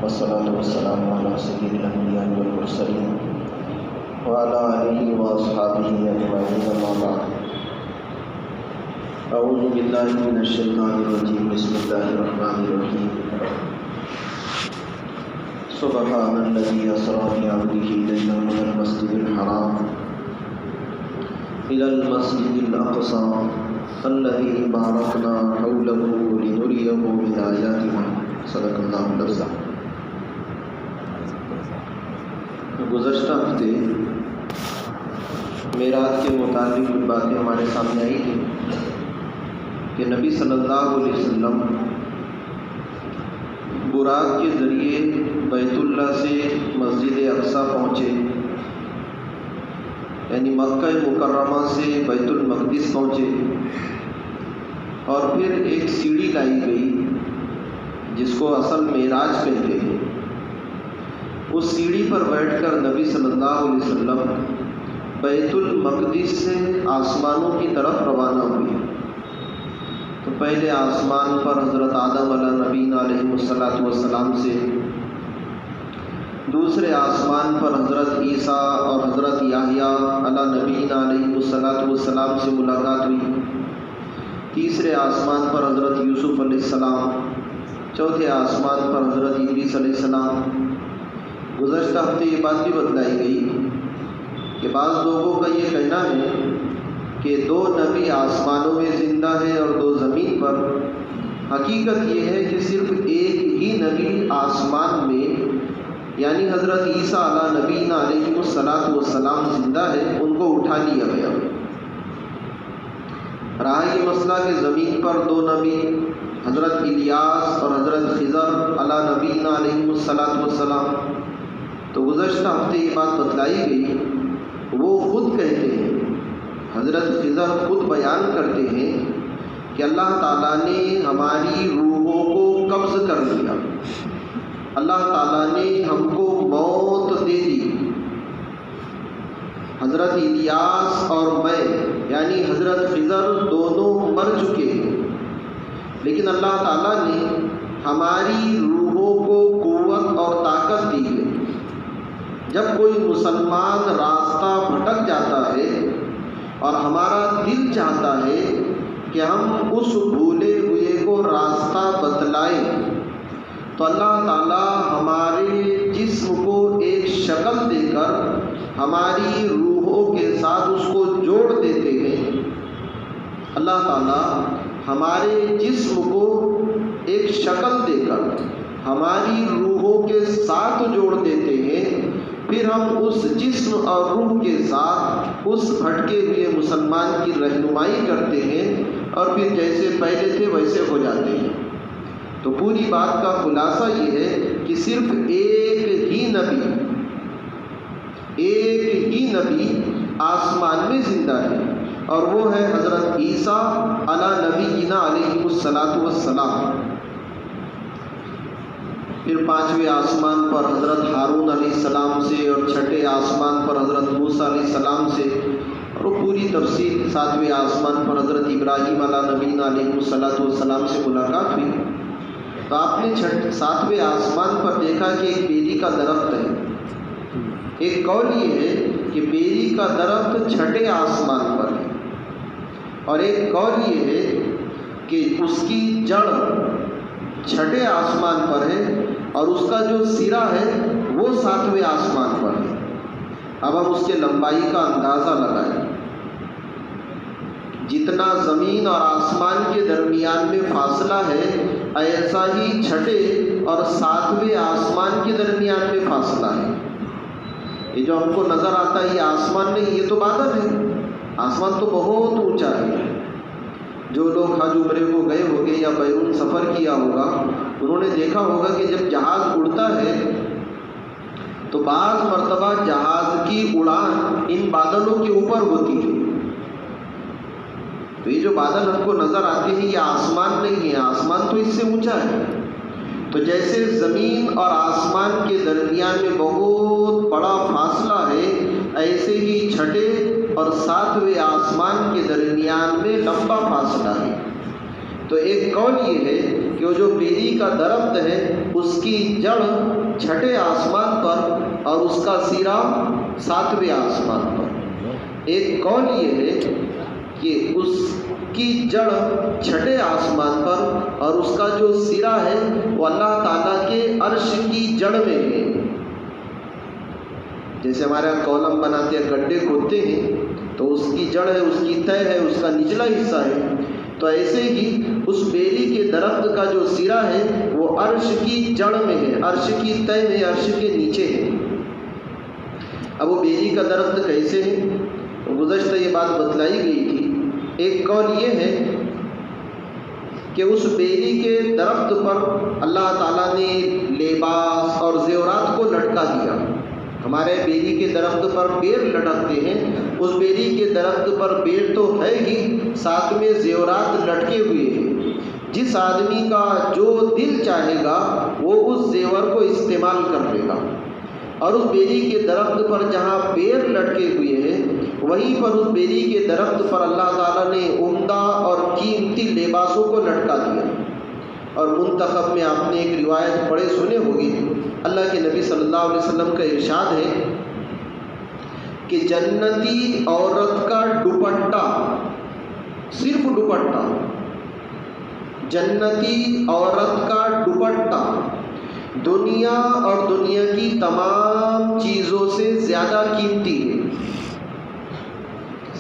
والصلاة والسلام على سيد الأنبياء والمرسلين وعلى آله وأصحابه أجمعين أما بعد أعوذ بالله من الشيطان الرجيم بسم الله الرحمن الرحيم سبحان الذي أسرى بعبده ليلا من المسجد الحرام إلى المسجد الأقصى الذي باركنا حوله لنريه من آياتنا صدق اللہ العظیم۔ گزشتہ ہفتے معراج کے متعلق کچھ باتیں ہمارے سامنے آئی تھیں کہ نبی صلی اللہ علیہ وسلم براق کے ذریعے بیت اللہ سے مسجد اقصیٰ پہنچے، یعنی مکہ مکرمہ سے بیت المقدس پہنچے، اور پھر ایک سیڑھی لائی گئی جس کو اصل معراج کہتے ہیں۔ اس سیڑھی پر بیٹھ کر نبی صلی اللہ علیہ وسلم بیت المقدس سے آسمانوں کی طرف روانہ ہوئے۔ تو پہلے آسمان پر حضرت آدم علیہ نبینا علیہ السلام سے، دوسرے آسمان پر حضرت عیسیٰ اور حضرت یحییٰ علیہ نبینا علیہ السلام سے ملاقات ہوئی، تیسرے آسمان پر حضرت یوسف علیہ السلام، چوتھے آسمان پر حضرت ادریس علیہ السلام۔ گزشتہ ہفتے یہ بات بھی بتلائی گئی کہ بعض لوگوں کا یہ کہنا ہے کہ دو نبی آسمانوں میں زندہ ہیں اور دو زمین پر۔ حقیقت یہ ہے کہ صرف ایک ہی نبی آسمان میں، یعنی حضرت عیسیٰ علیہ نبینا علیہ السلام زندہ ہے، ان کو اٹھا لیا گیا۔ رہا یہ مسئلہ کہ زمین پر دو نبی حضرت الیاس اور حضرت خضر علیہ نبینا علیہ السلام، تو گزشتہ ہفتے یہ بات بتلائی گئی، وہ خود کہتے ہیں، حضرت خضر خود بیان کرتے ہیں کہ اللہ تعالیٰ نے ہماری روحوں کو قبض کر لیا، اللہ تعالیٰ نے ہم کو موت دے دی۔ حضرت الیاس اور میں یعنی حضرت خضر دونوں مر چکے ہیں، لیکن اللہ تعالیٰ نے ہماری روحوں کو قوت اور طاقت دی ہے۔ جب کوئی مسلمان راستہ بھٹک جاتا ہے اور ہمارا دل چاہتا ہے کہ ہم اس بھولے ہوئے کو راستہ بتلائیں، تو اللہ تعالیٰ ہمارے جسم کو ایک شکل دے کر ہماری روحوں کے ساتھ اس کو جوڑ دیتے ہیں۔ اللہ تعالیٰ ہمارے جسم کو ایک شکل دے کر ہماری روحوں کے ساتھ جوڑ دیتے ہیں، پھر ہم اس جسم اور روح کے ساتھ اس بھٹکے ہوئے مسلمان کی رہنمائی کرتے ہیں، اور پھر جیسے پہلے تھے ویسے ہو جاتے ہیں۔ تو پوری بات کا خلاصہ یہ ہے کہ صرف ایک ہی نبی آسمان میں زندہ ہے، اور وہ ہے حضرت عیسیٰ علیہ نبینا علیہ السلام۔ پھر پانچویں آسمان پر حضرت ہارون علیہ السلام سے، اور چھٹے آسمان پر حضرت موسیٰ علیہ السلام سے، اور وہ پوری تفصیل ساتویں آسمان پر حضرت ابراہیم علیہ نبینا علیہ السلام سے ملاقات ہوئی۔ تو آپ نے ساتویں آسمان پر دیکھا کہ ایک بیری کا درخت ہے۔ ایک قول یہ ہے کہ بیری کا درخت چھٹے آسمان پر ہے، اور ایک قول یہ ہے کہ اس کی جڑ چھٹے آسمان پر ہے، اور اس کا جو سرا ہے وہ ساتویں آسمان پر ہے۔ اب ہم اس کے لمبائی کا اندازہ لگائیں، جتنا زمین اور آسمان کے درمیان میں فاصلہ ہے، ایسا ہی چھٹے اور ساتویں آسمان کے درمیان میں فاصلہ ہے۔ یہ جو ہم کو نظر آتا ہے یہ آسمان نہیں، یہ تو بادل ہے۔ آسمان تو بہت اونچا ہے۔ جو لوگ حج عمرے کو گئے ہوں گے یا بیرون سفر کیا ہوگا، انہوں نے دیکھا ہوگا کہ جب جہاز اڑتا ہے تو بعض مرتبہ جہاز کی اڑان ان بادلوں کے اوپر ہوتی ہے۔ تو یہ جو بادل ہم کو نظر آتے ہیں یہ آسمان نہیں ہے، آسمان تو اس سے اونچا ہے۔ تو جیسے زمین اور آسمان کے درمیان میں بہت بڑا فاصلہ ہے، ایسے ہی چھٹے اور ساتویں آسمان کے درمیان میں لمبا فاصلہ ہے۔ تو ایک قول یہ ہے کہ کہ وہ جو بیری کا درخت ہے اس کی جڑ چھٹے آسمان پر اور اس کا سیرا 7ویں آسمان پر۔ ایک قول یہ ہے کہ اس کی جڑ چھٹے آسمان پر اور اس کا جو سرا ہے وہ اللہ تعالیٰ کے عرش کی جڑ میں ہے۔ جیسے ہمارے یہاں کالم بناتے ہیں، گڈھے کھودتے ہیں تو اس کی جڑ ہے، اس کی تہ ہے، اس کا نچلا حصہ ہے، تو ایسے ہی اس بیری کے درخت کا جو سرا ہے وہ عرش کی جڑ میں ہے، عرش کی تہ میں، عرش کے نیچے ہے۔ اب وہ بیری کا درخت کیسے ہے؟ گزشتہ یہ بات بتلائی گئی تھی۔ ایک قول یہ ہے کہ اس بیری کے درخت پر اللہ تعالیٰ نے لباس اور زیورات کو لٹکا دیا۔ ہمارے بیری کے درخت پر بیر لٹکتے ہیں، اس بیری کے درخت پر بیر تو ہے ہی، ساتھ میں زیورات لٹکے ہوئے ہیں۔ جس آدمی کا جو دل چاہے گا وہ اس زیور کو استعمال کر لے گا، اور اس بیری کے درخت پر جہاں بیر لٹکے ہوئے ہیں وہیں پر اس بیری کے درخت پر اللہ تعالیٰ نے عمدہ اور قیمتی لباسوں کو لٹکا دیا۔ اور منتخب میں آپ نے ایک روایت پڑھے سنے ہوگی، اللہ کے نبی صلی اللہ علیہ وسلم کا ارشاد ہے کہ جنتی عورت کا دوپٹہ، صرف دوپٹہ، جنتی عورت کا دوپٹہ دنیا اور دنیا کی تمام چیزوں سے زیادہ قیمتی ہے۔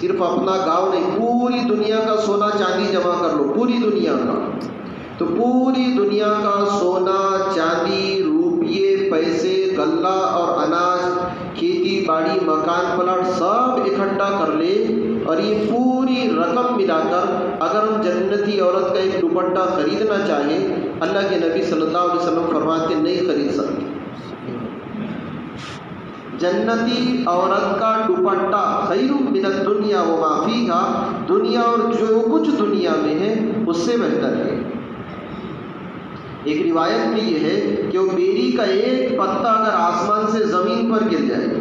صرف اپنا گاؤں نہیں، پوری دنیا کا سونا چاندی جمع کر لو، پوری دنیا کا، تو پوری دنیا کا سونا چاندی، روپیے، پیسے، غلہ اور اناج، کھیتی باڑی، مکان پلاٹ سب اکٹھا کر لے اور یہ پوری رقم ملا کر اگر ہم جنتی عورت کا ایک دوپٹہ خریدنا چاہیں، اللہ کے نبی صلی اللہ علیہ وسلم فرماتے نہیں خرید سکتے۔ جنتی عورت کا دوپٹہ خیر من الدنیا وما فیہا، دنیا اور جو کچھ دنیا میں ہے اس سے بہتر ہے۔ ایک روایت میں یہ ہے کہ وہ بیری کا ایک پتا اگر آسمان سے زمین پر گر جائے،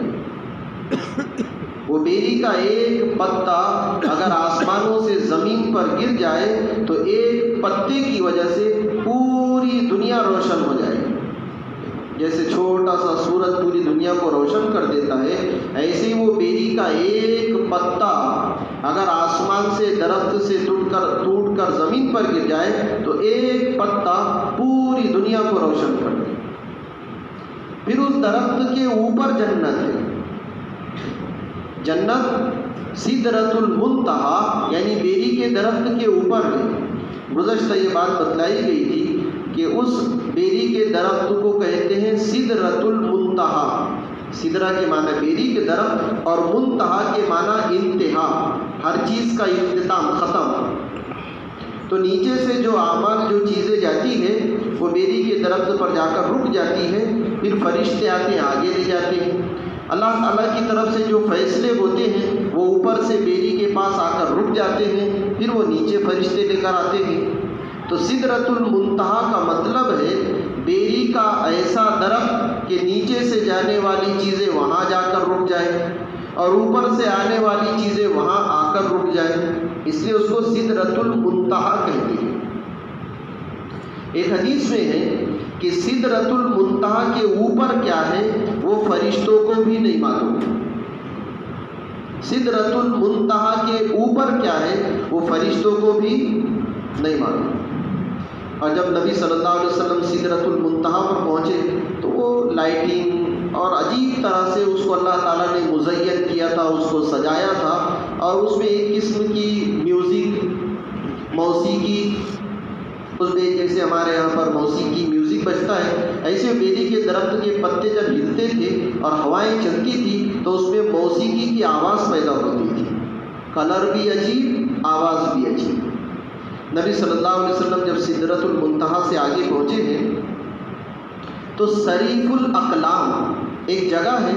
وہ بیری کا ایک پتا اگر آسمانوں سے زمین پر گر جائے تو ایک پتے کی وجہ سے پوری دنیا روشن ہو جائے۔ جیسے چھوٹا سا سورج پوری دنیا کو روشن کر دیتا ہے، ایسے ہی وہ بیری کا ایک پتا اگر آسمان سے درخت سے ٹوٹ کر زمین پر گر جائے تو ایک پتا پوری دنیا کو روشن کر دے۔ پھر اس درخت کے اوپر جنت ہے، جنت سدرۃ المنتہا یعنی بیری کے درخت کے اوپر ہے۔ گزشتہ یہ بات بتلائی گئی تھی کہ اس بیری کے درخت کو کہتے ہیں سدرۃ المنتہا۔ سدرہ کے معنی بیری کے درخت اور منتہا کے معنی انتہا، ہر چیز کا اختتام، ختم۔ تو نیچے سے جو اعمال، جو چیزیں جاتی ہیں وہ بیری کے درخت پر جا کر رک جاتی ہے، پھر فرشتے آتے ہیں آگے لے جاتے ہیں۔ اللہ تعالیٰ کی طرف سے جو فیصلے ہوتے ہیں وہ اوپر سے بیری کے پاس آ کر رک جاتے ہیں، پھر وہ نیچے فرشتے لے کر آتے ہیں۔ تو سدرۃ المنتہا کا مطلب ہے بیری کا ایسا درخت کہ نیچے سے جانے والی چیزیں وہاں جا کر رک جائے اور اوپر سے آنے والی چیزیں وہاں آ کر رک جائے، اس لیے اس کو سدرۃ المنتہا کہتے ہیں۔ ایک حدیث میں ہے کہ سدرۃ المنتہا کے اوپر کیا ہے وہ فرشتوں کو بھی نہیں معلوم۔ سدرۃ المنتہا کے اوپر کیا ہے وہ فرشتوں کو بھی نہیں معلوم۔ اور جب نبی صلی اللہ علیہ وسلم سدرۃ المنتہا پر پہنچے تو وہ لائٹنگ اور عجیب طرح سے اس کو اللہ تعالیٰ نے مزین کیا تھا، اس کو سجایا تھا، اور اس میں ایک قسم کی میوزک، موسیقی، اس میں جیسے ہمارے یہاں پر موسیقی میوزک بجتا ہے، ایسے بیری کے درخت کے پتے جب ہلتے تھے اور ہوائیں چلتی تھی تو اس میں موسیقی کی آواز پیدا ہوتی تھی، کلر بھی عجیب، آواز بھی عجیب۔ نبی صلی اللہ علیہ وسلم جب سدرۃ المنتہا سے آگے پہنچے ہیں تو صریف الاقلام ایک جگہ ہے۔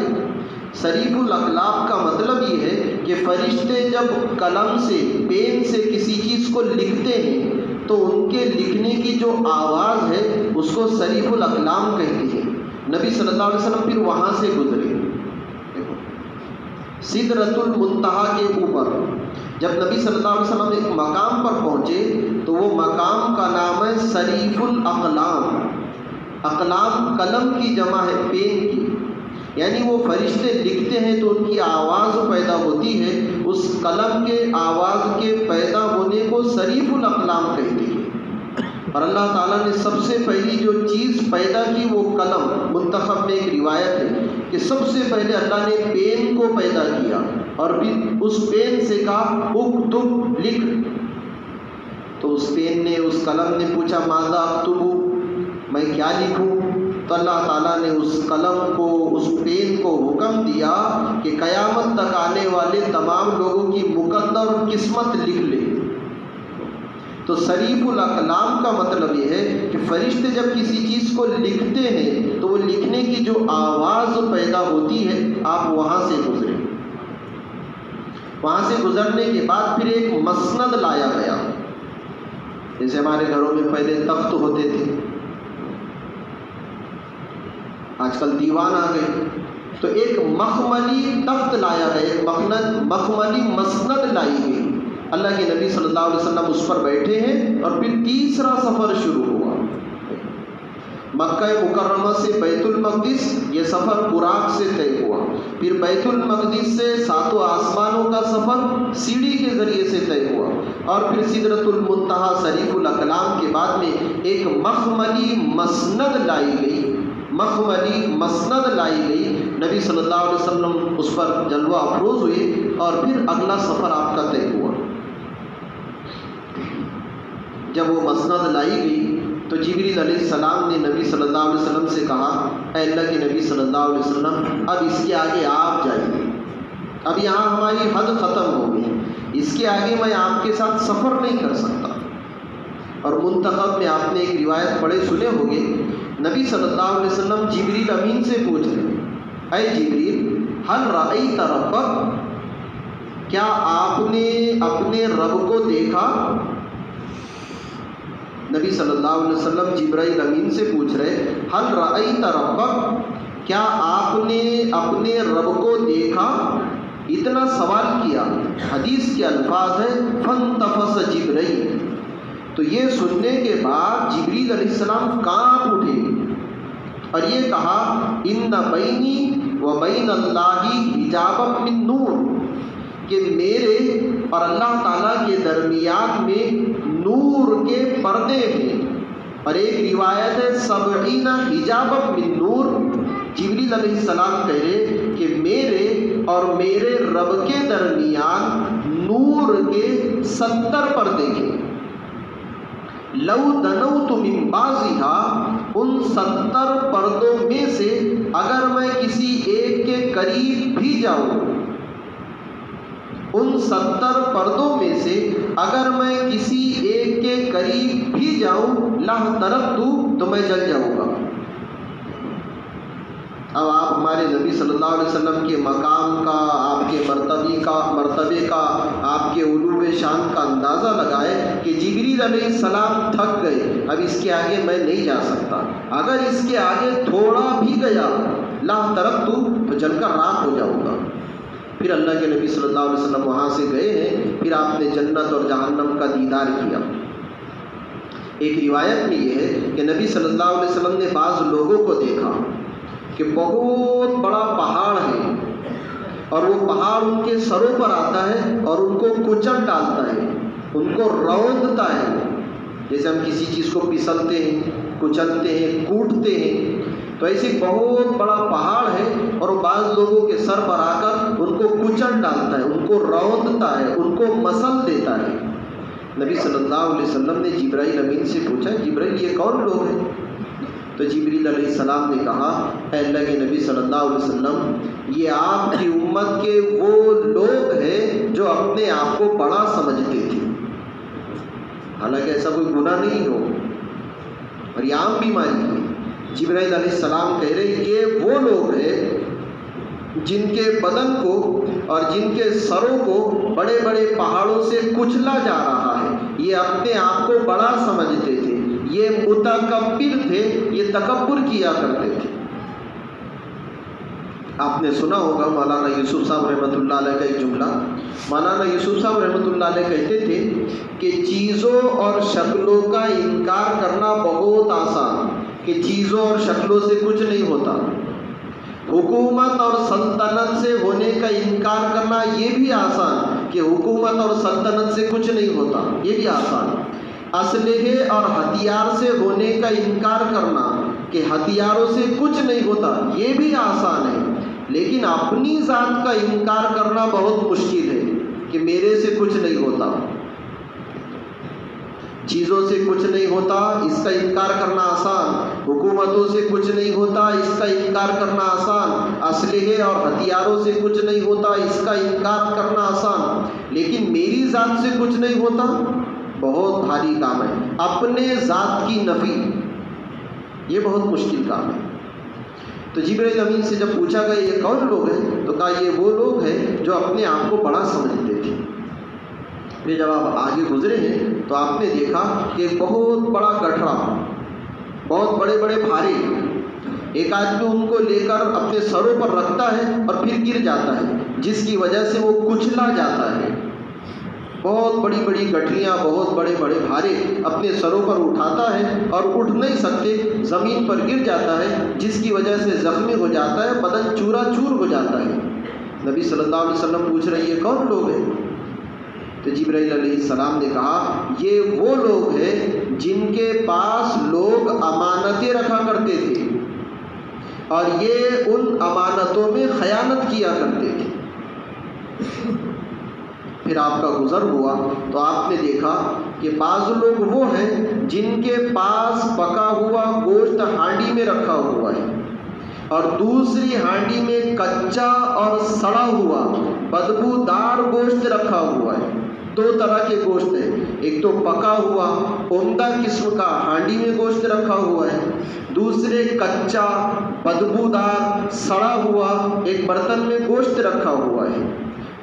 صریف الاقلام کا مطلب یہ ہے کہ فرشتے جب قلم سے، پین سے کسی چیز کو لکھتے ہیں تو ان کے لکھنے کی جو آواز ہے اس کو صریف الاقلام کہتے ہیں۔ نبی صلی اللہ علیہ وسلم پھر وہاں سے گزرے سدرۃ المنتہا کے اوپر۔ جب نبی صلی اللہ علیہ وسلم ایک مقام پر پہنچے تو وہ مقام کا نام ہے صریف الاقلام. اقلام قلم کی جمع ہے پین کی، یعنی وہ فرشتے لکھتے ہیں تو ان کی آواز پیدا ہوتی ہے، اس قلم کے آواز کے پیدا ہونے کو صریف الاقلام کہتے ہیں. اور اللہ تعالیٰ نے سب سے پہلی جو چیز پیدا کی وہ قلم. منتخب میں ایک روایت ہے کہ سب سے پہلے اللہ نے پین کو پیدا کیا اور پھر اس پین سے کہا اکتب، لکھ. تو اس پین نے، اس قلم نے پوچھا ماذا اکتب، میں کیا لکھوں؟ تو اللہ تعالیٰ نے اس قلم کو، اس پین کو حکم دیا کہ قیامت تک آنے والے تمام لوگوں کی مقدر اور قسمت لکھ لے. تو صریف الاقلام کا مطلب یہ ہے کہ فرشتے جب کسی چیز کو لکھتے ہیں تو وہ لکھنے کی جو آواز پیدا ہوتی ہے، آپ وہاں سے گزرے. وہاں سے گزرنے کے بعد پھر ایک مسند لایا گیا. جیسے ہمارے گھروں میں پہلے تخت ہوتے تھے، آج کل دیوان آ گئے، تو ایک مخملی تخت لایا گیا، ایک مخملی مسند لائی گئی. اللہ کے نبی صلی اللہ علیہ وسلم اس پر بیٹھے ہیں اور پھر تیسرا سفر شروع ہوا. مکہ مکرمہ سے بیت المقدس، یہ سفر براق سے طے ہوا. پھر بیت المقدس سے 7 آسمانوں کا سفر سیڑھی کے ذریعے سے طے ہوا، اور پھر سدرۃ المنتہا صریف الاقلام کے بعد میں ایک مخملی مسند لائی گئی. مخملی مسند لائی گئی. نبی صلی اللہ علیہ وسلم اس پر جلوہ افروز ہوئے اور پھر اگلا سفر آپ کا طے ہوا. جب وہ مسند لائی گئی تو جبریل علیہ السلام نے نبی صلی اللہ علیہ وسلم سے کہا، اے اللہ کے نبی صلی اللہ علیہ وسلم، اب اس کے آگے آپ جائیے، اب یہاں ہماری حد ختم ہو گئی، اس کے آگے میں آپ کے ساتھ سفر نہیں کر سکتا. اور منتخب میں آپ نے ایک روایت پڑھے سنے ہوں گے، نبی صلی اللہ علیہ وسلم جبریل امین سے پوچھ رہے، اے جبریل ہل رأیت ربک، کیا آپ نے اپنے رب کو دیکھا؟ نبی صلی اللہ علیہ وسلم جبرائیل امین سے پوچھ رہے، ہل رأیت ربک، کیا آپ نے اپنے رب کو دیکھا؟ اتنا سوال کیا. حدیث کے الفاظ ہیں فانتفض جبرائیل. تو یہ سننے کے بعد جبریل علیہ السلام کانپ اٹھے اور یہ کہا، ان بینی و بین اللہ حجابا من نور، کہ میرے اور اللہ تعالیٰ کے درمیان میں نور کے پردے ہیں. اور ایک روایت ہے 70 حجابا من نور. جبریل علیہ السلام کہہ رہے کہ میرے اور میرے رب کے درمیان نور کے 70 پردے ہیں. لو دنوت من بعضها، ان 70 پردوں میں سے اگر میں کسی ایک کے قریب بھی جاؤں، ان 70 پردوں میں سے اگر میں کسی ایک کے قریب بھی جاؤں، لَاحْتَرَقْتُ، تو میں جل جاؤں گا. اب آپ ہمارے نبی صلی اللہ علیہ وسلم کے مقام کا، آپ کے مرتبے کا، آپ کے علو شان کا اندازہ لگائے کہ جبریل علیہ السلام تھک گئے، اب اس کے آگے میں نہیں جا سکتا. اگر اس کے آگے تھوڑا بھی گیا، لَاحْتَرَقْتُ، تو جل کر راکھ ہو جاؤں گا. پھر اللہ کے نبی صلی اللہ علیہ وسلم وہاں سے گئے ہیں. پھر آپ نے جنت اور جہنم کا دیدار کیا. ایک روایت میں یہ ہے کہ نبی صلی اللہ علیہ وسلم نے بعض لوگوں کو دیکھا کہ بہت بڑا پہاڑ ہے اور وہ پہاڑ ان کے سروں پر آتا ہے اور ان کو کچل ڈالتا ہے، ان کو روندتا ہے. جیسے ہم کسی چیز کو پسلتے ہیں، کچلتے ہیں، کوٹتے ہیں، تو ایسے بہت بڑا پہاڑ ہے اور بعض لوگوں کے سر پر آ کر ان کو کچل ڈالتا ہے، ان کو روندتا ہے، ان کو مسل دیتا ہے. نبی صلی اللہ علیہ وسلم نے جبرائیل امین سے پوچھا، جبرائیل یہ کون لوگ ہیں؟ تو جبریل علیہ السلام نے کہا، اے اللہ کے نبی صلی اللہ علیہ وسلم، یہ آپ کی امت کے وہ لوگ ہیں جو اپنے آپ کو بڑا سمجھتے تھے، حالانکہ ایسا کوئی گناہ نہیں ہو، اور یہ عام بیماری ہے. جبرائیل علیہ السلام کہہ رہے یہ وہ لوگ ہیں جن کے بدن کو اور جن کے سروں کو بڑے بڑے پہاڑوں سے کچلا جا رہا ہے، یہ اپنے آپ کو بڑا سمجھتے تھے، یہ متکبر تھے، یہ تکبر کیا کرتے تھے. آپ نے سنا ہوگا مولانا یوسف صاحب رحمۃ اللہ علیہ کا ایک جملہ. مولانا یوسف صاحب رحمۃ اللہ علیہ کہتے تھے کہ چیزوں اور شکلوں کا انکار کرنا بہت آسان، کہ چیزوں اور شکلوں سے کچھ نہیں ہوتا. حکومت اور سلطنت سے ہونے کا انکار کرنا یہ بھی آسان، کہ حکومت اور سلطنت سے کچھ نہیں ہوتا، یہ بھی آسان. اسلحے اور ہتھیار سے ہونے کا انکار کرنا کہ ہتھیاروں سے کچھ نہیں ہوتا، یہ بھی آسان ہے. لیکن اپنی ذات کا انکار کرنا بہت مشکل ہے کہ میرے سے کچھ نہیں ہوتا، چیزوں سے کچھ نہیں ہوتا، اس کا انکار کرنا آسان. حکومتوں سے کچھ نہیں ہوتا، اس کا انکار کرنا آسان. اسلحے اور ہتھیاروں سے کچھ نہیں ہوتا، اس کا انکار کرنا آسان. لیکن میری ذات سے کچھ نہیں ہوتا، بہت بھاری کام ہے. اپنے ذات کی نفی، یہ بہت مشکل کام ہے. تو جبرائیل امین سے جب پوچھا گیا یہ کون لوگ ہیں، تو کہا یہ وہ لوگ ہیں جو اپنے آپ کو بڑا سمجھتے تھے. پھر جب آپ آگے گزرے ہیں تو آپ نے دیکھا کہ بہت بڑا گٹھڑا، بہت بڑے بڑے بھارے، ایک آدمی ان کو لے کر اپنے سروں پر رکھتا ہے اور پھر گر جاتا ہے، جس کی وجہ سے وہ کچلا جاتا ہے. بہت بڑی بڑی گٹھڑیاں، بہت بڑے بڑے بھارے اپنے سروں پر اٹھاتا ہے اور اٹھ نہیں سکتے، زمین پر گر جاتا ہے، جس کی وجہ سے زخمی ہو جاتا ہے، بدن چورا چور ہو جاتا ہے. نبی صلی اللہ علیہ وسلم پوچھ رہے یہ کون لوگ ہیں؟ تو جبرائیل علیہ السلام نے کہا یہ وہ لوگ ہیں جن کے پاس لوگ امانتیں رکھا کرتے تھے اور یہ ان امانتوں میں خیانت کیا کرتے تھے. پھر آپ کا گزر ہوا تو آپ نے دیکھا کہ بعض لوگ وہ ہیں جن کے پاس پکا ہوا گوشت ہانڈی میں رکھا ہوا ہے اور دوسری ہانڈی میں کچا اور سڑا ہوا بدبودار گوشت رکھا ہوا ہے. دو طرح کے گوشت ہیں، ایک تو پکا ہوا عمدہ قسم کا ہانڈی میں گوشت رکھا ہوا ہے، دوسرے کچا بدبودار سڑا ہوا ایک برتن میں گوشت رکھا ہوا ہے.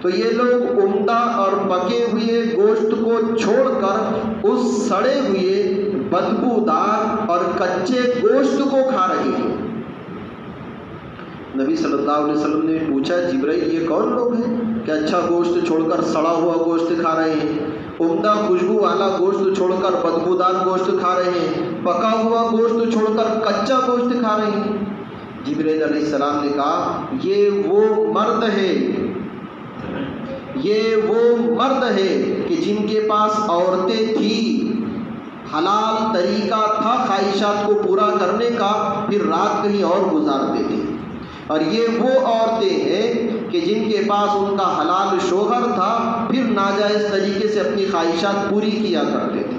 تو یہ لوگ عمدہ اور پکے ہوئے گوشت کو چھوڑ کر اس سڑے ہوئے بدبودار اور کچے گوشت کو کھا رہے ہیں. نبی صلی اللہ علیہ وسلم نے پوچھا جبرائیل یہ کون لوگ ہیں کہ اچھا گوشت چھوڑ کر سڑا ہوا گوشت کھا رہے ہیں، عمدہ خوشبو والا گوشت چھوڑ کر بدبودار گوشت کھا رہے ہیں، پکا ہوا گوشت چھوڑ کر کچا گوشت کھا رہے ہیں؟ جبرائیل علیہ السلام نے کہا یہ وہ مرد ہے، یہ وہ مرد ہے کہ جن کے پاس عورتیں تھیں، حلال طریقہ تھا خواہشات کو پورا کرنے کا، پھر رات کہیں اور گزارتے تھے. اور یہ وہ عورتیں ہیں کہ جن کے پاس ان کا حلال شوہر تھا، پھر ناجائز طریقے سے اپنی خواہشات پوری کیا کرتے تھے.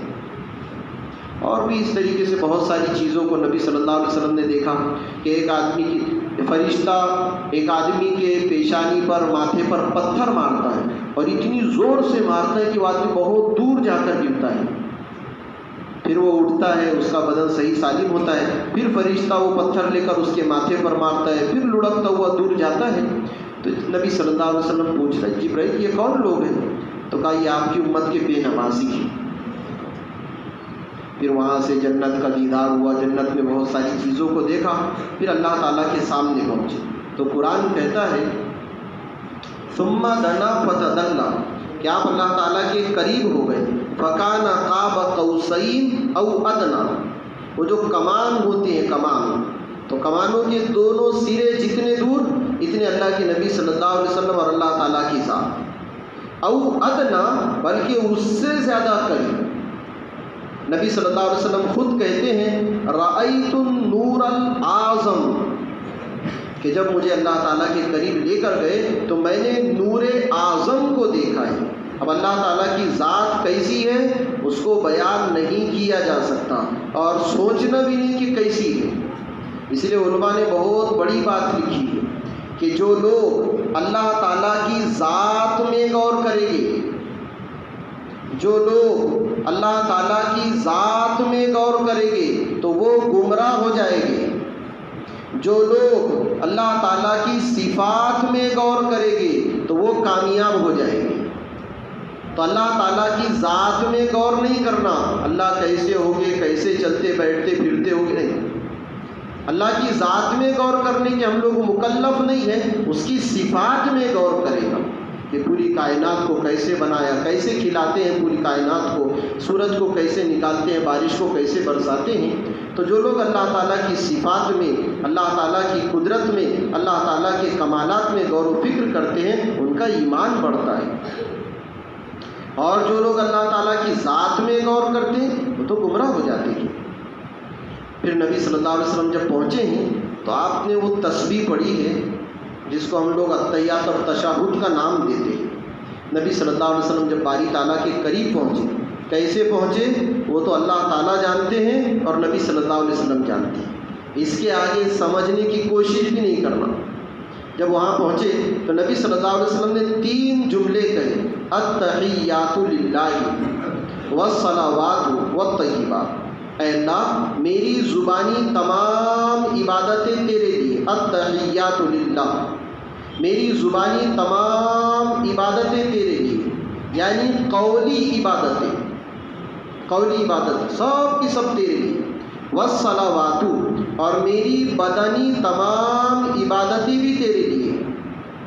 اور بھی اس طریقے سے بہت ساری چیزوں کو نبی صلی اللہ علیہ وسلم نے دیکھا کہ ایک آدمی کی فرشتہ ایک آدمی کے پیشانی پر ماتھے پر پتھر مارتا ہے اور اتنی زور سے مارتا ہے کہ وہ آدمی بہت دور جا کر گرتا ہے. پھر وہ اٹھتا ہے، اس کا بدن صحیح سالم ہوتا ہے، پھر فرشتہ وہ پتھر لے کر اس کے ماتھے پر مارتا ہے، پھر لڑکتا ہوا دور جاتا ہے. تو نبی صلی اللہ علیہ وسلم پوچھ رہے جبرائیل یہ کون لوگ ہیں؟ تو کہا یہ آپ کی امت کے بے نمازی ہیں. پھر وہاں سے جنت کا دیدار ہوا، جنت میں بہت ساری چیزوں کو دیکھا، پھر اللہ تعالیٰ کے سامنے پہنچے. تو قرآن کہتا ہے ثم دنا فتدلا کہ آپ اللہ تعالیٰ کے قریب ہو گئے. فکان قاب قوسین او ادنا، وہ جو کمان ہوتے ہیں کمان، تو کمانوں کے دونوں سرے جتنے دور اتنے اللہ کے نبی صلی اللہ علیہ وسلم اور اللہ تعالیٰ کے ساتھ، او ادنا بلکہ اس سے زیادہ قریب. نبی صلی اللہ علیہ وسلم خود کہتے ہیں رأیت النور العظم، کہ جب مجھے اللہ تعالیٰ کے قریب لے کر گئے تو میں نے نور اعظم کو دیکھا ہے. اب اللہ تعالیٰ کی ذات کیسی ہے اس کو بیان نہیں کیا جا سکتا اور سوچنا بھی نہیں کہ کیسی ہے. اس لیے علماء نے بہت بڑی بات لکھی ہے کہ جو لوگ اللہ تعالیٰ کی ذات میں غور کریں گے، جو لوگ اللہ تعالیٰ کی ذات میں غور کریں گے تو وہ گمراہ ہو جائیں گے. جو لوگ اللہ تعالیٰ کی صفات میں غور کریں گے تو وہ کامیاب ہو جائیں گے. تو اللہ تعالیٰ کی ذات میں غور نہیں کرنا، اللہ کیسے ہوگے، کیسے چلتے بیٹھتے پھرتے ہوگے، نہیں. اللہ کی ذات میں غور کرنے کے ہم لوگ مکلف نہیں ہیں، اس کی صفات میں غور کرے گا کہ پوری کائنات کو کیسے بنایا، کیسے کھلاتے ہیں پوری کائنات کو، سورج کو کیسے نکالتے ہیں، بارش کو کیسے برساتے ہیں۔ تو جو لوگ اللہ تعالیٰ کی صفات میں، اللہ تعالیٰ کی قدرت میں، اللہ تعالیٰ کے کمالات میں غور و فکر کرتے ہیں، ان کا ایمان بڑھتا ہے۔ اور جو لوگ اللہ تعالیٰ کی ذات میں غور کرتے ہیں وہ تو گمراہ ہو جاتے ہیں۔ پھر نبی صلی اللہ علیہ وسلم جب پہنچے ہیں تو آپ نے وہ تسبیح پڑھی ہے جس کو ہم لوگ التحیات اور تشہد کا نام دیتے ہیں۔ نبی صلی اللہ علیہ وسلم جب باری تعالیٰ کے قریب پہنچے، کیسے پہنچے وہ تو اللہ تعالیٰ جانتے ہیں اور نبی صلی اللہ علیہ وسلم جانتے ہیں، اس کے آگے سمجھنے کی کوشش بھی نہیں کرنا۔ جب وہاں پہنچے تو نبی صلی اللہ علیہ وسلم نے 3 جملے کہے، التحیات للہ والصلوات والطیبات۔ اے اللہ میری زبانی تمام عبادتیں تیرے لیے، التحیات للہ، میری زبانی تمام عبادتیں تیرے لیے، یعنی قولی عبادتیں، قولی عبادت سب کی سب تیرے لیے، والصلوات، اور میری بدنی تمام عبادتیں بھی تیرے لیے،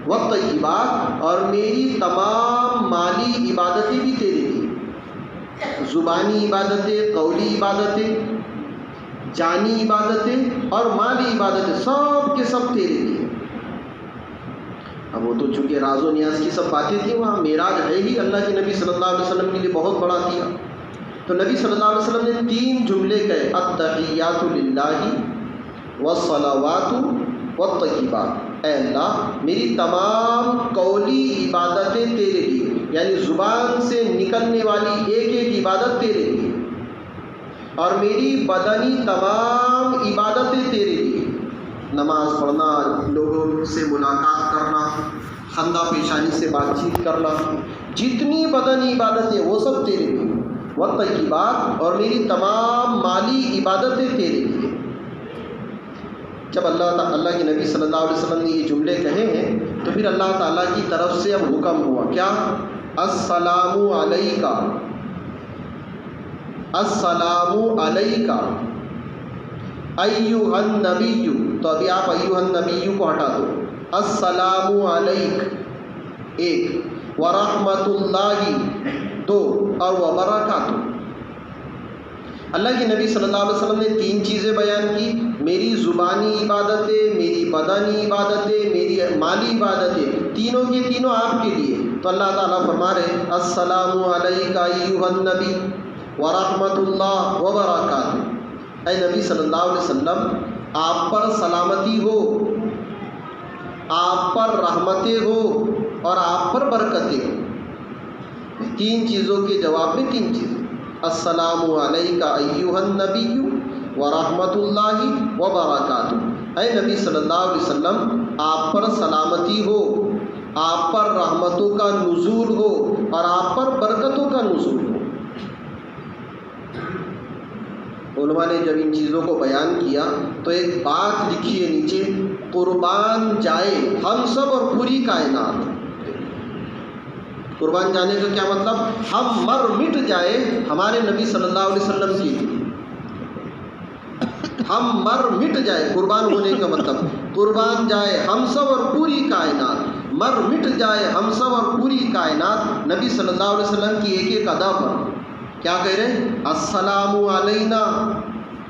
والطیبات، اور میری تمام مالی عبادتیں بھی تیرے لیے۔ زبانی عبادتیں، قولی عبادتیں، جانی عبادتیں اور مالی عبادتیں سب کے سب تیرے لیے۔ اب وہ تو چونکہ راز و نیاز کی سب باتیں تھیں، وہاں معراج ہے ہی اللہ کے نبی صلی اللہ علیہ وسلم کے لیے بہت بڑا کیا۔ تو نبی صلی اللہ علیہ وسلم نے 3 جملے کہے، التحیات للہ والصلوات والطیبات۔ اے اللہ میری تمام قولی عبادتیں تیرے لیے، یعنی زبان سے نکلنے والی ایک ایک عبادت تیرے لیے، اور میری بدنی تمام عبادتیں تیرے لیے، نماز پڑھنا، لوگوں سے ملاقات کرنا، خندہ پیشانی سے بات چیت کرنا، جتنی بدنی عبادتیں وہ سب تیرے لیے، والطیبات، اور میری تمام مالی عبادتیں تیرے لیے۔ جب اللہ کے نبی صلی اللہ علیہ وسلم نے یہ جملے کہے ہیں تو پھر اللہ تعالیٰ کی طرف سے اب حکم ہوا، کیا؟ السلام علیکہ، السلام علیکہ ایھا النبی۔ تو ابھی آپ ایھا النبی کو ہٹا دو، السلام علیک 1، ورحمۃ اللہ 2، اور وبرکاتہ۔ اللہ کے نبی صلی اللہ علیہ وسلم نے 3 چیزیں بیان کی، میری زبانی عبادتیں، میری بدنی عبادتیں، میری مالی عبادتیں، تینوں کی تینوں آپ کے لیے۔ تو اللہ تعالیٰ فرما رہے السلام علیکہ ایھا النبی ورحمۃ اللہ وبرکاتہ۔ اے نبی صلی اللہ علیہ وسلم آپ پر سلامتی ہو، آپ پر رحمتیں ہو اور آپ پر برکتیں ہو۔ 3 چیزوں کے جواب میں 3 چیزیں، السلام علیکہ ایھا النبی ورحمۃ اللہ وبرکاتہ۔ اے نبی صلی اللہ علیہ وسلم آپ پر سلامتی ہو، آپ پر رحمتوں کا نزول ہو اور آپ پر برکتوں کا نزول ہو۔ علماء نے جب ان چیزوں کو بیان کیا تو ایک بات لکھی ہے نیچے، قربان جائے ہم سب اور پوری کائنات۔ قربان جانے کا کیا مطلب؟ ہم مر مٹ جائے ہمارے نبی صلی اللہ علیہ وسلم کے لیے، ہم مر مٹ جائے، قربان ہونے کا مطلب قربان جائے ہم سب اور پوری کائنات، مر مٹ جائے ہم سب اور پوری کائنات نبی صلی اللہ علیہ وسلم کی ایک ایک ادا پر۔ کیا کہہ رہے ہیں؟ السلام علینا،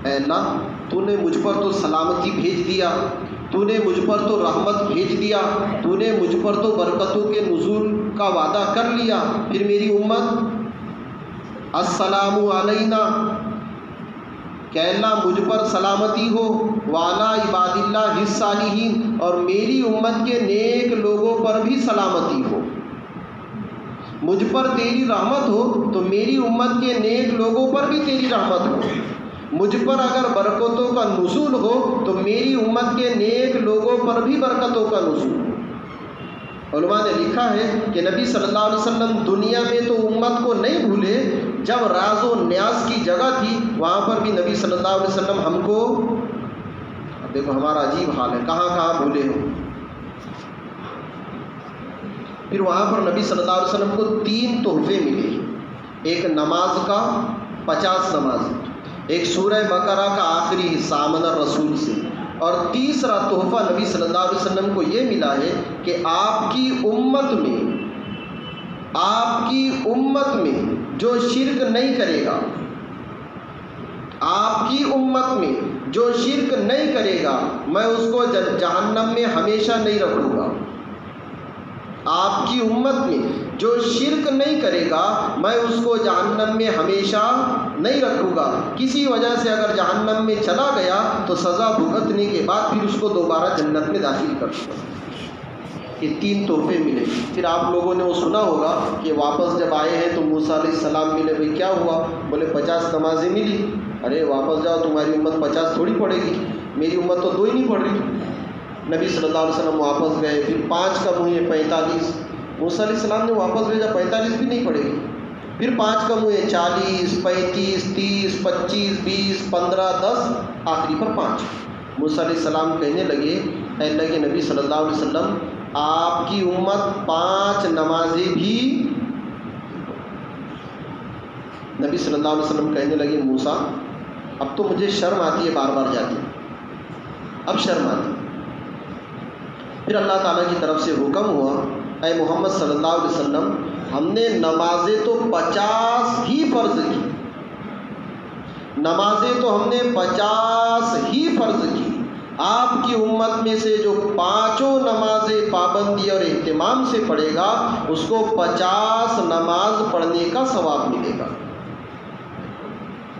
اے اللہ تو نے مجھ پر تو سلامتی بھیج دیا، تو نے مجھ پر تو رحمت بھیج دیا، تو نے مجھ پر تو برکتوں کے نزول کا وعدہ کر لیا، پھر میری امت السلام علینا، کہ اللہ مجھ پر سلامتی ہو، وعلی عباد اللہ الصالحین، اور میری امت کے نیک لوگوں پر بھی سلامتی ہو۔ مجھ پر تیری رحمت ہو تو میری امت کے نیک لوگوں پر بھی تیری رحمت ہو، مجھ پر اگر برکتوں کا نزول ہو تو میری امت کے نیک لوگوں پر بھی برکتوں کا نزول ہو۔ علماء نے لکھا ہے کہ نبی صلی اللہ علیہ وسلم دنیا میں تو امت کو نہیں بھولے، جب راز و نیاز کی جگہ تھی وہاں پر بھی نبی صلی اللہ علیہ وسلم ہم کو، اب دیکھو ہمارا عجیب حال ہے، کہاں کہاں بھولے ہو۔ پھر وہاں پر نبی صلی اللہ علیہ وسلم کو 3 تحفے ملے، ایک نماز کا 50 نماز، ایک سورہ بقرہ کا آخری حصہ آمن الرسول سے، اور تیسرا تحفہ نبی صلی اللہ علیہ وسلم کو یہ ملا ہے کہ آپ کی امت میں جو شرک نہیں کرے گا، آپ کی امت میں جو شرک نہیں کرے گا میں اس کو جہنم میں ہمیشہ نہیں رکھوں گا۔ آپ کی امت میں جو شرک نہیں کرے گا میں اس کو جہنم میں ہمیشہ نہیں رکھوں گا۔ کسی وجہ سے اگر جہنم میں چلا گیا تو سزا بھگتنے کے بعد پھر اس کو دوبارہ جنت میں داخل کر دوں گا۔ یہ 3 تحفے ملے۔ پھر آپ لوگوں نے وہ سنا ہوگا کہ واپس جب آئے ہیں تو موسیٰ علیہ السلام ملے، بھئی کیا ہوا؟ بولے 50 نمازیں ملی۔ ارے واپس جاؤ، تمہاری امت 50 تھوڑی پڑے گی، میری امت تو 2 ہی نہیں پڑھ رہی۔ نبی صلی اللہ علیہ وسلم واپس گئے، پھر 5 کم ہوئے 45۔ موسیٰ علیہ السلام نے واپس بھیجا 45 بھی نہیں پڑے گی، پھر 5 کم ہوئے 40، 35، 30، 25، 20، 15، 10، آخری پر 5۔ موسیٰ علیہ السلام کہنے لگے اے اللہ کے نبی صلی اللہ علیہ وسلم، آپ کی امت 5 نمازیں بھی۔ نبی صلی اللہ علیہ وسلم کہنے لگے موسیٰ اب تو مجھے شرم آتی ہے بار بار جاتی، اب شرم آتی۔ پھر اللہ تعالیٰ کی طرف سے حکم ہوا اے محمد صلی اللہ علیہ وسلم، ہم نے نمازیں تو 50 ہی فرض کی، نمازیں تو ہم نے 50 ہی فرض کی، آپ کی امت میں سے جو 5 نمازیں پابندی اور اہتمام سے پڑھے گا اس کو 50 نماز پڑھنے کا ثواب ملے گا،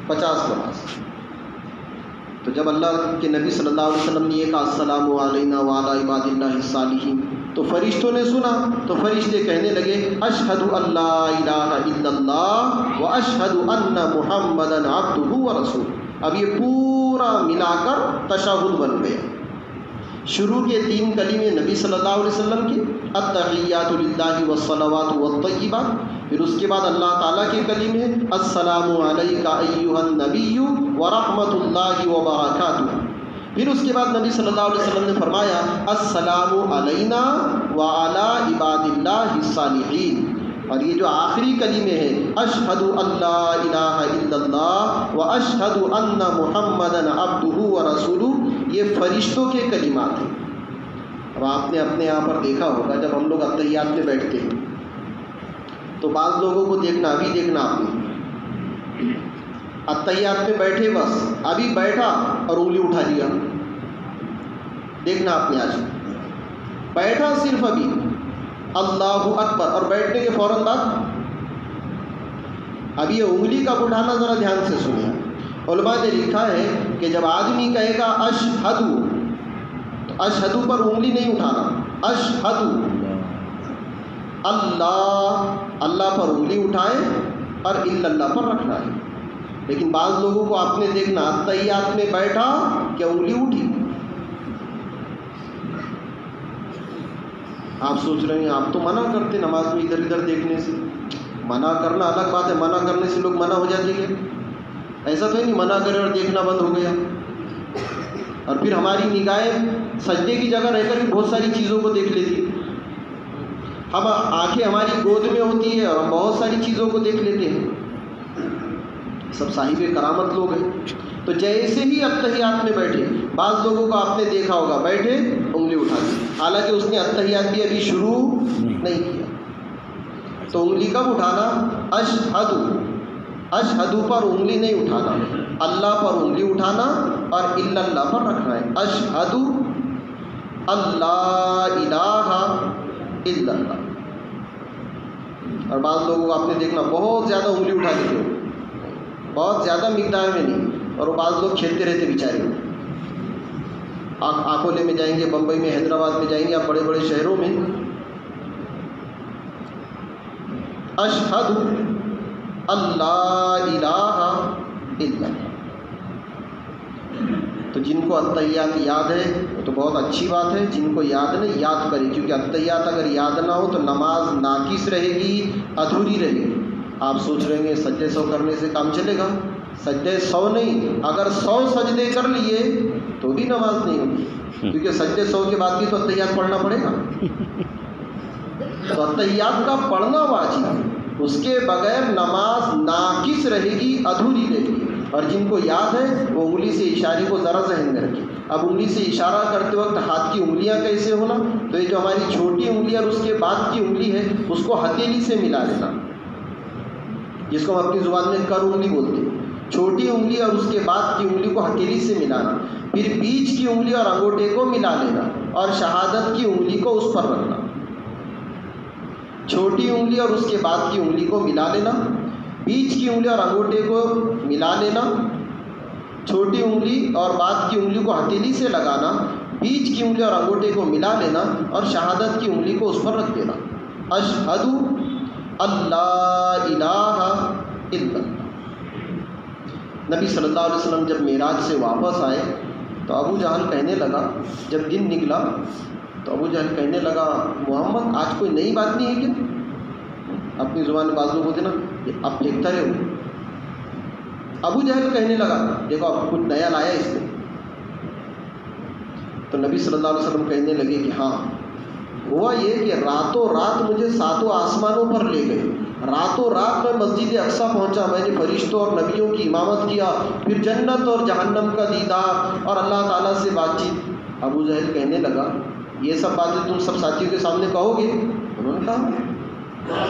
50 نماز۔ تو جب اللہ کے نبی صلی اللہ علیہ وسلم نے یہ کہا السلام علینا وعلی عباد اللہ الصالحین، تو فرشتوں نے سنا، تو فرشتے کہنے لگے اشہد ان لا الہ الا اللہ واشہد ان محمدا عبدہ ورسولہ۔ اب یہ پورا ملا کر تشہد بن گیا۔ شروع کے 3 کلمے نبی صلی اللہ علیہ وسلم کے التحیات للہ والصلوات والطیبات، پھر اس کے بعد اللہ تعالیٰ کے کلمے السلام علیک ایھا النبی ورحمۃ اللہ وبرکاتہ، پھر اس کے بعد نبی صلی اللہ علیہ وسلم نے فرمایا السلام علینا وعلی عباد اللہ الصالحین، اور یہ جو آخری کلمے ہیں اشہد ان لا الہ الا اللہ واشہد ان محمدا عبدہ ورسولہ، یہ فرشتوں کے کلمات ہیں۔ اب آپ نے اپنے یہاں پر دیکھا ہوگا جب ہم لوگ اتحیات میں بیٹھتے ہیں تو بعض لوگوں کو دیکھنا، ابھی دیکھنا آپ نے اتحیات میں بیٹھے، بس ابھی بیٹھا اور انگلی اٹھا لیا، دیکھنا آپ نے آج بیٹھا صرف ابھی اللہ اکبر اور بیٹھنے کے فوراً بعد اب یہ انگلی کا اٹھانا ذرا دھیان سے سنیں۔ علماء نے لکھا ہے کہ جب آدمی کہے گا اشہد، تو اشہد پر انگلی نہیں اٹھانا، اشہد اللہ پر انگلی اٹھائیں اور الا اللہ پر رکھنا ہے۔ لیکن بعض لوگوں کو آپ نے دیکھنا اتحیات میں بیٹھا کہ انگلی اٹھی، آپ سوچ رہے ہیں آپ تو منع کرتے نماز میں ادھر ادھر دیکھنے سے۔ منع کرنا الگ بات ہے، منع کرنے سے لوگ منع ہو جاتے ہیں، ایسا تو نہیں منع کرے اور دیکھنا بند ہو گیا۔ اور پھر ہماری نگاہیں سجدے کی جگہ رہ کر بھی بہت ساری چیزوں کو دیکھ لیتی، ہم آنکھیں ہماری گود میں ہوتی ہے اور ہم بہت ساری چیزوں کو دیکھ لیتے ہیں، سب صاحب کرامت لوگ ہیں۔ تو جیسے ہی اتحیات میں بیٹھے، بعض لوگوں کو آپ نے دیکھا ہوگا بیٹھے انگلی اٹھا دی، حالانکہ اس نے اتحیات بھی ابھی شروع نہیں کیا۔ تو انگلی کب اٹھانا؟ اشہد، اشہد پر انگلی نہیں اٹھانا، اللہ پر انگلی اٹھانا اور الا اللہ پر رکھنا ہے۔ اشہد اللہ الہ الا اللہ۔ اور بعض لوگوں کو آپ نے دیکھنا بہت زیادہ انگلی اٹھا دیتے ہو، بہت زیادہ مقدار میں نہیں، اور وہ بعض لوگ کھیلتے رہتے بیچارے۔ آپ آکولے میں جائیں گے، بمبئی میں، حیدرآباد میں جائیں گے، آپ بڑے بڑے شہروں میں اشہد اللہ الہ الا اللہ۔ تو جن کو اتحیات یاد ہے تو بہت اچھی بات ہے، جن کو یاد نہیں یاد کرے، کیونکہ اتحیات اگر یاد نہ ہو تو نماز ناقص رہے گی، ادھوری رہے گی۔ آپ سوچ رہے ہیں سجدے 100 کرنے سے کام چلے گا؟ سجدے 100 نہیں، اگر 100 سجدے کر لیے تو بھی نماز نہیں ہوگی، کیونکہ سجدے 100 کے بعد بھی تو اتحیات پڑھنا پڑے گا۔ تو اتحیات کا پڑھنا واجب ہے، اس کے بغیر نماز ناقص رہے گی، ادھوری رہے گی۔ اور جن کو یاد ہے وہ انگلی سے اشارے کو ذرا ذہن میں رکھیں. اب انگلی سے اشارہ کرتے وقت ہاتھ کی انگلیاں کیسے ہونا؟ تو یہ جو ہماری چھوٹی انگلی اور اس کے بعد کی انگلی ہے اس کو ہتھیلی سے ملا لینا، جس کو ہم اپنی زبان میں کر انگلی بولتے ہیں. چھوٹی انگلی اور اس کے بعد کی انگلی کو ہتھیلی سے ملانا، پھر بیچ کی انگلی اور انگوٹھے کو ملا لینا اور شہادت کی انگلی کو اس پر رکھنا. چھوٹی انگلی اور اس کے بعد کی انگلی کو ملا لینا، بیچ کی انگلی اور انگوٹھے کو ملا لینا، چھوٹی انگلی اور بعد کی انگلی کو ہتھیلی سے لگانا، بیچ کی انگلی اور انگوٹھے کو ملا لینا اور شہادت کی انگلی کو اس پر رکھ دینا. اشہد اللہ الہ الا اللہ. نبی صلی اللہ علیہ وسلم جب معراج سے واپس آئے تو ابو جہل کہنے لگا، جب دن نکلا تو ابو جہل کہنے لگا محمد آج کوئی نئی بات نہیں ہے کیا؟ اپنی زبان میں بعض لوگ ہوتے نا اب پھینکتا ہے. ابو جہل کہنے لگا دیکھو اب کچھ نیا لایا اس نے. تو نبی صلی اللہ علیہ وسلم کہنے لگے کہ ہاں ہوا یہ کہ راتوں رات مجھے 7 آسمانوں پر لے گئے، راتوں رات میں مسجد اقصیٰ پہنچا، میں نے فرشتوں اور نبیوں کی امامت کیا، پھر جنت اور جہنم کا دیدار اور اللہ تعالیٰ سے بات چیت. ابو جہل کہنے لگا یہ سب باتیں تم سب ساتھیوں کے سامنے کہو گے؟ انہوں نے کہا.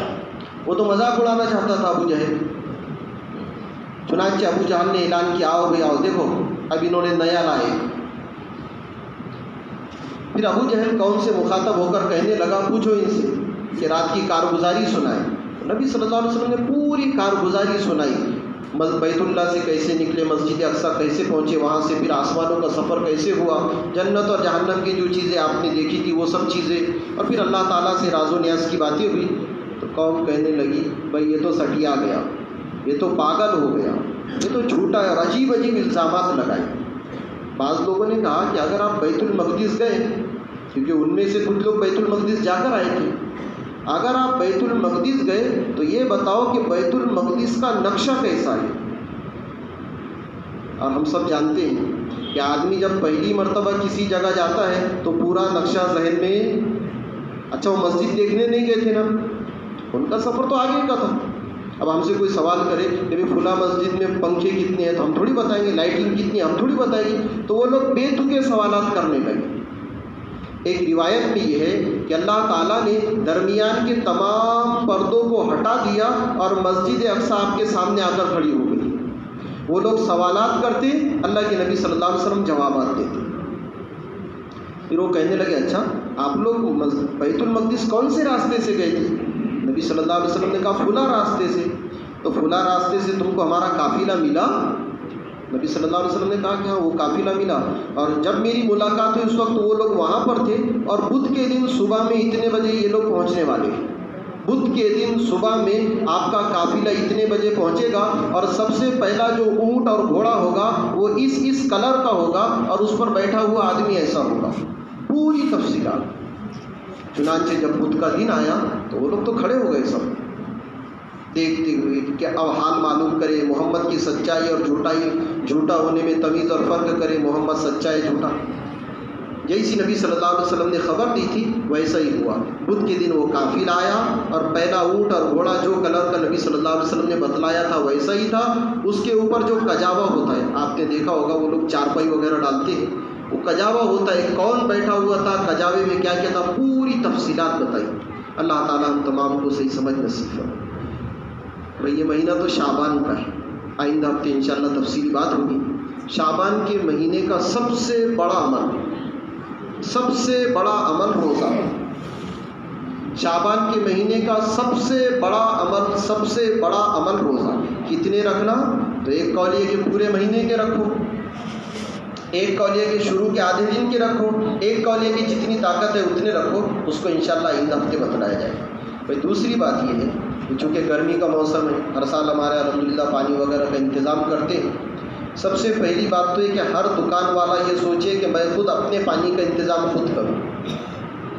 وہ تو مذاق اڑانا چاہتا تھا ابو جہل. چنانچہ ابو جہل نے اعلان کیا آؤ بھائی آؤ دیکھو اب انہوں نے نیا لائے. پھر ابو جہل کون سے مخاطب ہو کر کہنے لگا پوچھو ان سے کہ رات کی کارگزاری سنائے. نبی صلی اللہ علیہ وسلم نے پوری کارگزاری سنائی، بیت اللہ سے کیسے نکلے، مسجد اقصیٰ کیسے پہنچے، وہاں سے پھر آسمانوں کا سفر کیسے ہوا، جنت اور جہنم کی جو چیزیں آپ نے دیکھی تھی وہ سب چیزیں، اور پھر اللہ تعالیٰ سے راز و نیاز کی باتیں ہوئی. تو قوم کہنے لگی بھائی یہ تو سٹیا گیا، یہ تو پاگل ہو گیا، یہ تو جھوٹا ہے، اور عجیب عجیب الزامات لگائے. بعض لوگوں نے کہا کہ اگر آپ بیت المقدس گئے، کیونکہ ان میں سے کچھ لوگ بیت المقدس جا کر آئے تھے، اگر آپ بیت المقدس گئے تو یہ بتاؤ کہ بیت المقدس کا نقشہ کیسا ہے. اور ہم سب جانتے ہیں کہ آدمی جب پہلی مرتبہ کسی جگہ جاتا ہے تو پورا نقشہ ذہن میں، اچھا وہ مسجد دیکھنے نہیں گئے تھے نا، ان کا سفر تو آگے کا تھا. اب ہم سے کوئی سوال کرے کہ فلاں مسجد میں پنکھے کتنے ہیں تو ہم تھوڑی بتائیں گے، لائٹنگ کتنی ہم تھوڑی بتائیں گے. تو وہ لوگ بے تکے سوالات کرنے لگے. ایک روایت میں یہ ہے کہ اللہ تعالیٰ نے درمیان کے تمام پردوں کو ہٹا دیا اور مسجد اقصیٰ آپ کے سامنے آ کر کھڑی ہو گئی. وہ لوگ سوالات کرتے، اللہ کے نبی صلی اللہ علیہ وسلم جوابات دیتے. پھر وہ کہنے لگے اچھا آپ لوگ بیت المقدس کون سے راستے سے گئے تھے؟ نبی صلی اللہ علیہ وسلم نے کہا فلاں راستے سے. تو فلاں راستے سے تم کو ہمارا قافلہ ملا؟ نبی صلی اللہ علیہ وسلم نے کہا کہ ہاں وہ قافلہ ملا، اور جب میری ملاقات ہوئی اس وقت وہ لوگ وہاں پر تھے، اور بدھ کے دن صبح میں اتنے بجے یہ لوگ پہنچنے والے ہیں. بدھ کے دن صبح میں آپ کا قافلہ اتنے بجے پہنچے گا، اور سب سے پہلا جو اونٹ اور گھوڑا ہوگا وہ اس کلر کا ہوگا، اور اس پر بیٹھا ہوا آدمی ایسا ہوگا. پوری تفصیلات. چنانچہ جب بدھ کا دن آیا تو وہ لوگ تو کھڑے ہو گئے سب دیکھتے ہوئے کہ اب حال معلوم کرے، محمد کی سچائی اور جھوٹائی، جھوٹا ہونے میں تمیز اور فرق کرے، محمد سچا ہے جھوٹا. جیسی نبی صلی اللہ علیہ وسلم نے خبر دی تھی ویسا ہی ہوا. بدھ کے دن وہ قافلہ آیا، اور پہلا اونٹ اور گھوڑا جو کلر کا نبی صلی اللہ علیہ وسلم نے بتلایا تھا ویسا ہی تھا. اس کے اوپر جو کجاوا ہوتا ہے، آپ نے دیکھا ہوگا وہ لوگ چارپائی وغیرہ ڈالتے ہیں، وہ کجاوا ہوتا ہے، کون بیٹھا ہوا تھا، کجاوے میں کیا کیا تھا، پوری تفصیلات بتائی. اللہ تعالیٰ ہم تمام کو صحیح سمجھ نصیب فرمائے. یہ مہینہ تو شعبان کا ہے، آئندہ ہفتے انشاءاللہ تفصیلی بات ہوگی. شعبان کے مہینے کا سب سے بڑا عمل روزہ. شعبان کے مہینے کا سب سے بڑا عمل روزہ. کتنے رکھنا؟ تو ایک قول یہ کہ پورے مہینے کے رکھو، ایک قول یہ کہ شروع کے آدھے دن کے رکھو، ایک قول یہ کہ جتنی طاقت ہے اتنے رکھو. اس کو انشاءاللہ آئندہ ہفتے بتلایا جائے گا. بھائی دوسری بات یہ ہے کہ چونکہ گرمی کا موسم ہے، ہر سال ہمارے الحمدللہ پانی وغیرہ کا انتظام کرتے ہیں. سب سے پہلی بات تو یہ کہ ہر دکان والا یہ سوچے کہ میں خود اپنے پانی کا انتظام خود کروں.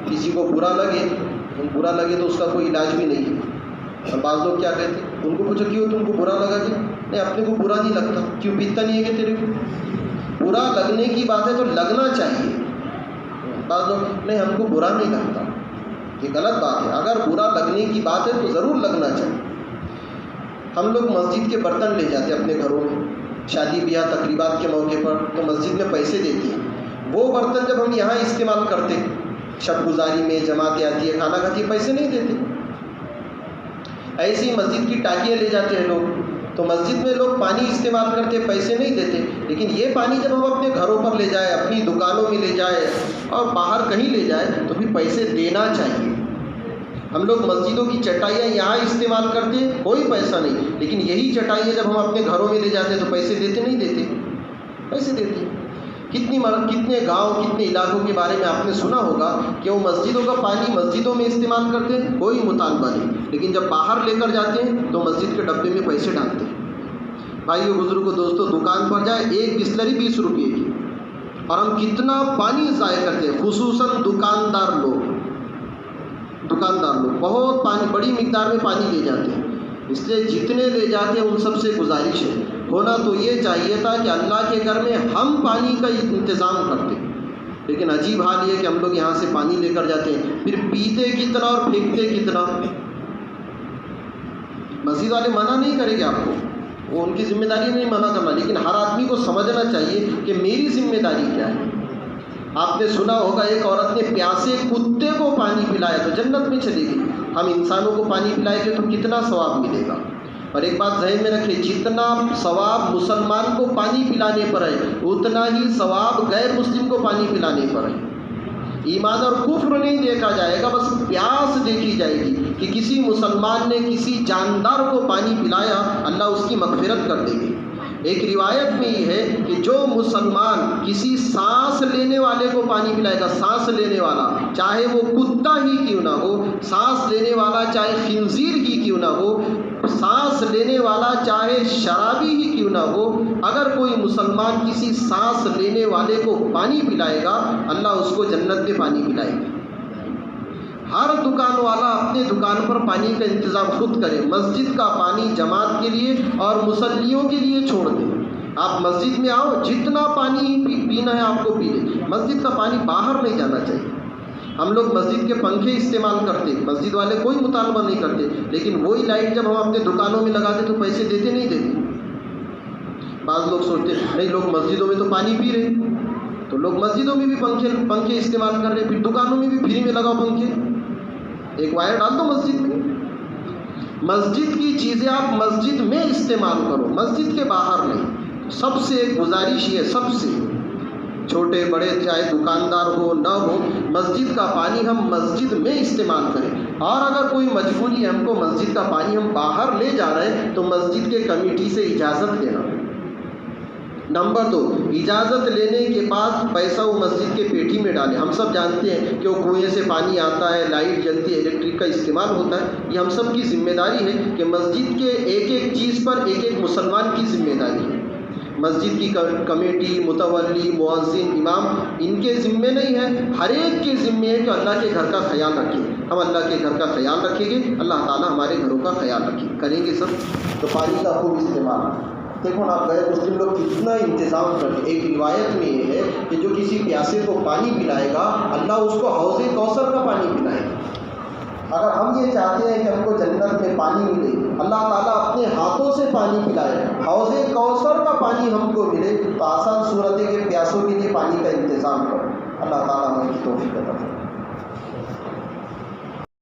کسی کو برا لگے تو اس کا کوئی علاج بھی نہیں ہے. اور بعض لوگ کیا کہتے ہیں، ان کو پوچھو کیوں تم کو برا لگا؟ کہ نہیں اپنے کو برا نہیں لگتا. کیوں پیتا نہیں ہے کہ تیرے کو برا لگنے کی بات ہے تو لگنا چاہیے. بعض لوگ نہیں ہم کو برا نہیں لگتا، یہ غلط بات ہے. اگر برا لگنے کی بات ہے تو ضرور لگنا چاہیے. ہم لوگ مسجد کے برتن لے جاتے اپنے گھروں میں، شادی بیاہ تقریبات کے موقع پر تو مسجد میں پیسے دیتی ہے. وہ برتن جب ہم یہاں استعمال کرتے, شب گزاری میں جماعتیں آتی ہے, کھانا کھاتی ہے, پیسے نہیں دیتے. ایسی مسجد کی ٹانکیاں لے جاتے ہیں لوگ, تو مسجد میں لوگ پانی استعمال کرتے, پیسے نہیں دیتے. لیکن یہ پانی جب ہم اپنے گھروں پر لے جائیں, اپنی دکانوں میں لے جائیں اور باہر کہیں لے جائیں تو پھر پیسے دینا چاہیے. ہم لوگ مسجدوں کی چٹائیاں یہاں استعمال کرتے ہیں, کوئی پیسہ نہیں, لیکن یہی چٹائیاں جب ہم اپنے گھروں میں لے جاتے ہیں تو پیسے دیتے نہیں دیتے, پیسے دیتے ہیں. کتنے گاؤں, کتنے علاقوں کے بارے میں آپ نے سنا ہوگا کہ وہ مسجدوں کا پانی مسجدوں میں استعمال کرتے ہیں, کوئی مطالبہ نہیں, لیکن جب باہر لے کر جاتے ہیں تو مسجد کے ڈبے میں پیسے ڈالتے ہیں. بھائیو بزرگوں دوستوں, دکان پر جائے ایک بسلری 20 روپے کی, اور ہم کتنا پانی ضائع کرتے ہیں, خصوصاً دکاندار لوگ بہت پانی, بڑی مقدار میں پانی لے جاتے ہیں. اس لیے جتنے لے جاتے ہیں ان سب سے گزارش ہے, ہونا تو یہ چاہیے تھا کہ اللہ کے گھر میں ہم پانی کا انتظام کرتے, لیکن عجیب حال یہ کہ ہم لوگ یہاں سے پانی لے کر جاتے ہیں, پھر پیتے کتنا اور پھینکتے کتنا. مسجد والے منع نہیں کریں گے آپ کو, وہ ان کی ذمہ داری نہیں منع کرنا, لیکن ہر آدمی کو سمجھنا چاہیے کہ میری ذمہ داری کیا ہے. آپ نے سنا ہوگا ایک عورت نے پیاسے کتے کو پانی پلایا تو جنت میں چلے گی. ہم انسانوں کو پانی پلائیں گے تو کتنا ثواب ملے گا. اور ایک بات ذہن میں رکھیں, جتنا ثواب مسلمان کو پانی پلانے پر ہے اتنا ہی ثواب غیر مسلم کو پانی پلانے پر ہے. ایمان اور کفر نہیں دیکھا جائے گا, بس پیاس دیکھی جائے گی کہ کسی مسلمان نے کسی جاندار کو پانی پلایا, اللہ اس کی مغفرت کر دے گی. ایک روایت میں یہ ہے کہ جو مسلمان کسی سانس لینے والے کو پانی پلائے گا, سانس لینے والا چاہے وہ کتا ہی کیوں نہ ہو, سانس لینے والا چاہے خنزیر ہی کیوں نہ ہو, سانس لینے والا چاہے شرابی ہی کیوں نہ ہو, اگر کوئی مسلمان کسی سانس لینے والے کو پانی پلائے گا اللہ اس کو جنت میں پانی پلائے گا. ہر دکان والا اپنے دکان پر پانی کا انتظام خود کرے. مسجد کا پانی جماعت کے لیے اور مصلیوں کے لیے چھوڑ دیں. آپ مسجد میں آؤ, جتنا پانی پینا ہے آپ کو پی لیں, مسجد کا پانی باہر نہیں جانا چاہیے. ہم لوگ مسجد کے پنکھے استعمال کرتے, مسجد والے کوئی مطالبہ نہیں کرتے, لیکن وہی لائٹ جب ہم اپنے دکانوں میں لگاتے تو پیسے دیتے نہیں دیتے. بعض لوگ سوچتے نہیں لوگ مسجدوں میں تو پانی پی رہے, تو لوگ مسجدوں میں بھی پنکھے استعمال کر رہے, پھر دکانوں میں بھی فری میں لگاؤ پنکھے, ایک وائر ڈال دو مسجد میں. مسجد کی چیزیں آپ مسجد میں استعمال کرو, مسجد کے باہر نہیں. سب سے ایک گزارش یہ, سب سے چھوٹے بڑے چاہے دکاندار ہو نہ ہو, مسجد کا پانی ہم مسجد میں استعمال کریں. اور اگر کوئی مجبوری ہے ہم کو مسجد کا پانی ہم باہر لے جا رہے ہیں تو مسجد کے کمیٹی سے اجازت لینا. نمبر 2, اجازت لینے کے بعد پیسہ وہ مسجد کے پیٹھی میں ڈالیں. ہم سب جانتے ہیں کہ وہ کنویں سے پانی آتا ہے, لائٹ جلتی ہے, الیکٹرک کا استعمال ہوتا ہے. یہ ہم سب کی ذمہ داری ہے کہ مسجد کے ایک ایک چیز پر ایک ایک مسلمان کی ذمہ داری ہے. مسجد کی کمیٹی, متولی, مؤذن, امام ان کے ذمے نہیں ہے, ہر ایک کے ذمے ہے کہ اللہ کے گھر کا خیال رکھیں. ہم اللہ کے گھر کا خیال رکھیں گے, اللہ تعالیٰ ہمارے گھروں کا خیال کریں گے سب. تو پانی کا خوب استعمال. دیکھو نا, آپ غیر مسلم لوگ کتنا انتظام کرتے. ایک روایت میں یہ ہے کہ جو کسی پیاسے کو پانی پلائے گا اللہ اس کو حوض کوثر کا پانی پلائے گا. اگر ہم یہ چاہتے ہیں کہ ہم کو جنت میں پانی ملے, اللہ تعالیٰ اپنے ہاتھوں سے پانی پلائے, حوض کوثر کا پانی ہم کو ملے, تو آسان صورت ہے کہ پیاسوں کے لیے پانی کا انتظام کرو. اللہ تعالیٰ ہمیں توفیق عطا فرمائے.